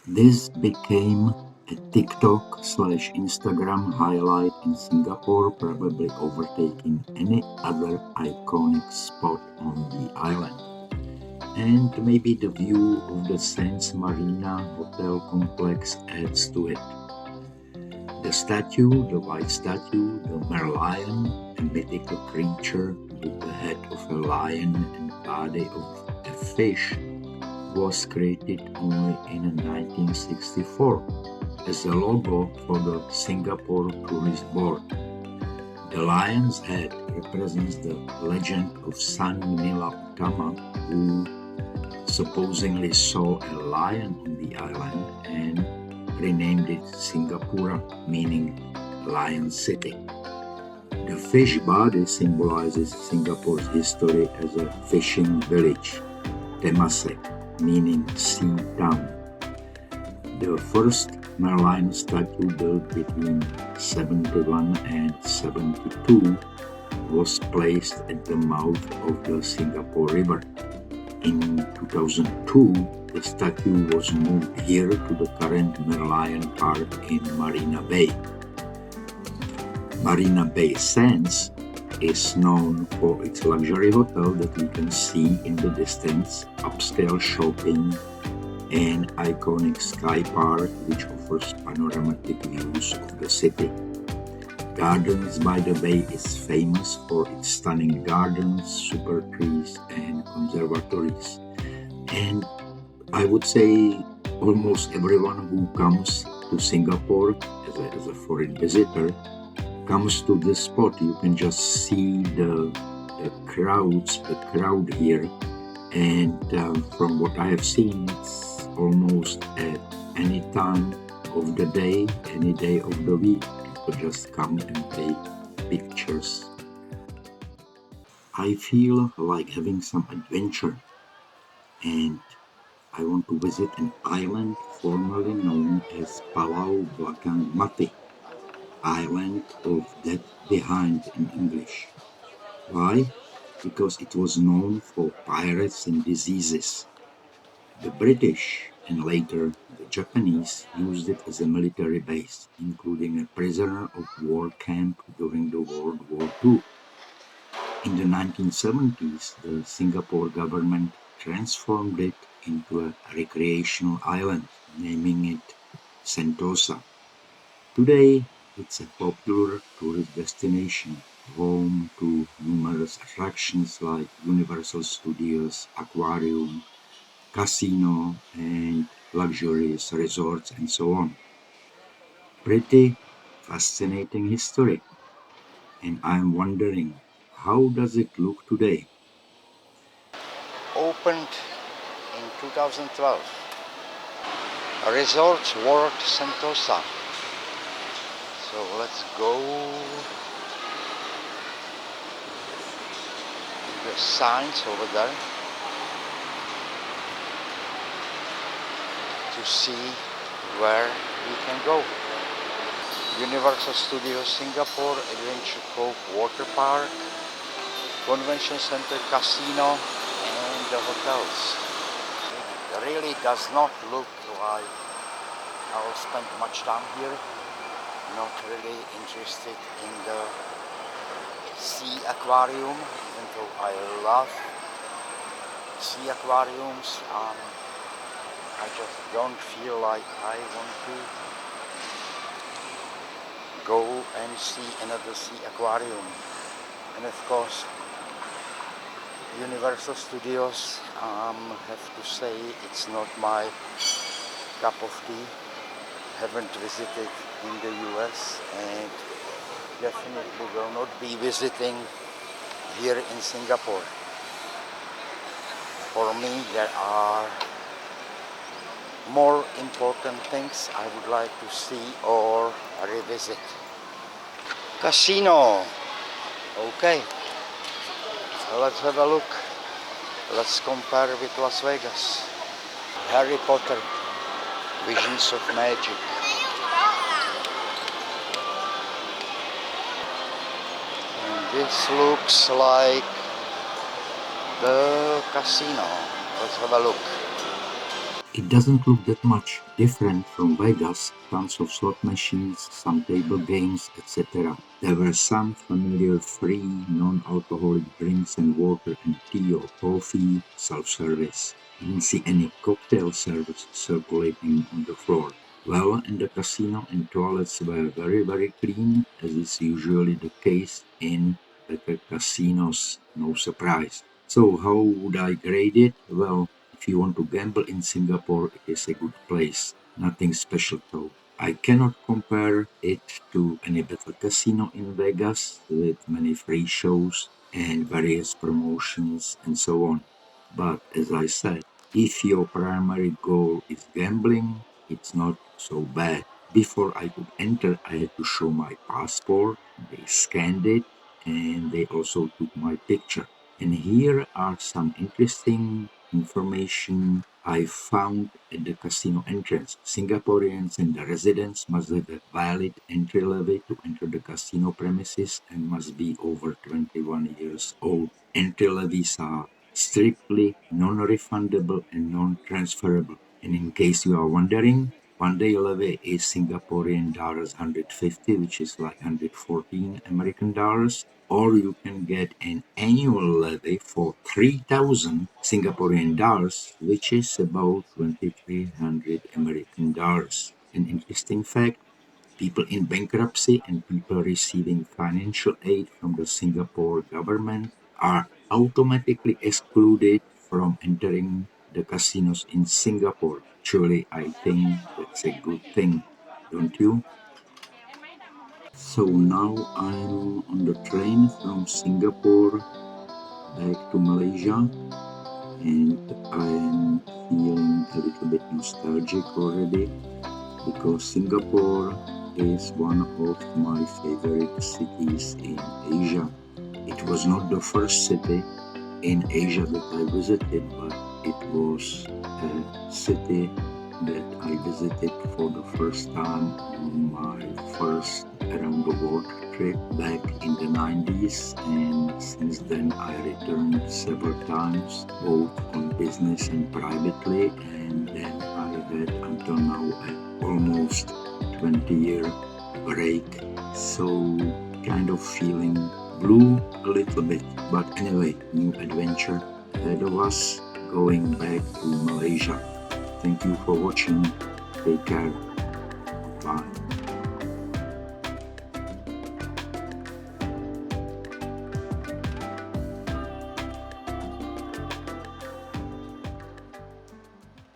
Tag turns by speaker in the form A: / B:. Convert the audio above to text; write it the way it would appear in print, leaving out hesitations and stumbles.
A: This became a TikTok slash Instagram highlight in Singapore, probably overtaking any other iconic spot on the island. And maybe the view of the Sands Marina Hotel complex adds to it. The statue, the white statue, the Merlion, a mythical creature with the head of a lion and body of a fish, was created only in 1964 as a logo for the Singapore Tourist Board. The lion's head represents the legend of Sang Nila Utama, who supposedly saw a lion on the island and renamed it Singapura, meaning Lion City. The fish body symbolizes Singapore's history as a fishing village, Temasek, meaning sea town. The first Merlion statue built between 71 and 72 was placed at the mouth of the Singapore River. In 2002, the statue was moved here to the current Merlion Park in Marina Bay. Marina Bay Sands is known for its luxury hotel that you can see in the distance, upscale shopping, and iconic Sky Park, which offers panoramic views of the city. Gardens by the Bay is famous for its stunning gardens, super trees, and conservatories. And I would say almost everyone who comes to Singapore as a foreign visitor comes to this spot. You can just see the crowd here. And from what I have seen, it's almost at any time of the day, any day of the week. People just come and take pictures. I feel like having some adventure, and I want to visit an island formerly known as Palau Belakang Mati, Island of Death Behind in English. Why? Because it was known for pirates and diseases. The British and later the Japanese used it as a military base, including a prisoner of war camp during the World War II. In the 1970s, the Singapore government transformed it into a recreational island, naming it Sentosa. Today, it's a popular tourist destination, home to numerous attractions like Universal Studios, aquarium, casino, and luxurious resorts, and so on. Pretty fascinating history. And I'm wondering, how does it look today?
B: Opened in 2012. Resorts World Sentosa. So let's go. The signs over there to see where we can go. Universal Studios Singapore, Adventure Cove Water Park, Convention Center Casino, and the hotels. It really does not look like I'll spend much time here. Not really interested in the sea aquarium, even though I love sea aquariums. I just don't feel like I want to go and see another sea aquarium. And of course, Universal Studios, have to say it's not my cup of tea. Haven't visited in the US and definitely will not be visiting here in Singapore. For me, there are more important things I would like to see or revisit. Casino. Okay, let's have a look. Let's compare with Las Vegas. Harry Potter, Visions of Magic. And this looks like the casino. Let's have a look.
A: It doesn't look that much different from Vegas, tons of slot machines, some table games, etc. There were some familiar free non-alcoholic drinks and water and tea or coffee, self-service. Didn't see any cocktail service circulating on the floor. Well, in the casino and toilets were very, very clean, as is usually the case in better casinos, no surprise. So how would I grade it? Well, if you want to gamble in Singapore, it is a good place. Nothing special though. I cannot compare it to any better casino in Vegas with many free shows and various promotions and so on. But as I said, if your primary goal is gambling, it's not so bad. Before I could enter, I had to show my passport. They scanned it and they also took my picture. And here are some interesting information I found at the casino entrance. Singaporeans and the residents must have a valid entry levy to enter the casino premises and must be over 21 years old. Entry levies are strictly non-refundable and non-transferable. And in case you are wondering, one day levy is Singaporean dollars 150, which is like 114 American dollars, or you can get an annual levy for 3,000 Singaporean dollars, which is about 2,300 American dollars. An interesting fact, people in bankruptcy and people receiving financial aid from the Singapore government are automatically excluded from entering the casinos in Singapore. Actually, I think that's a good thing, don't you? So now I'm on the train from Singapore back to Malaysia, and I am feeling a little bit nostalgic already because Singapore is one of my favorite cities in Asia. It was not the first city in Asia that I visited, but it was a city that I visited for the first time on my first around the world trip back in the 90s, and since then I returned several times, both on business and privately, and then I had until now an almost 20-year break, so kind of feeling blue a little bit. But anyway, new adventure ahead of us, going back to Malaysia. Thank you for watching. Take care. Bye.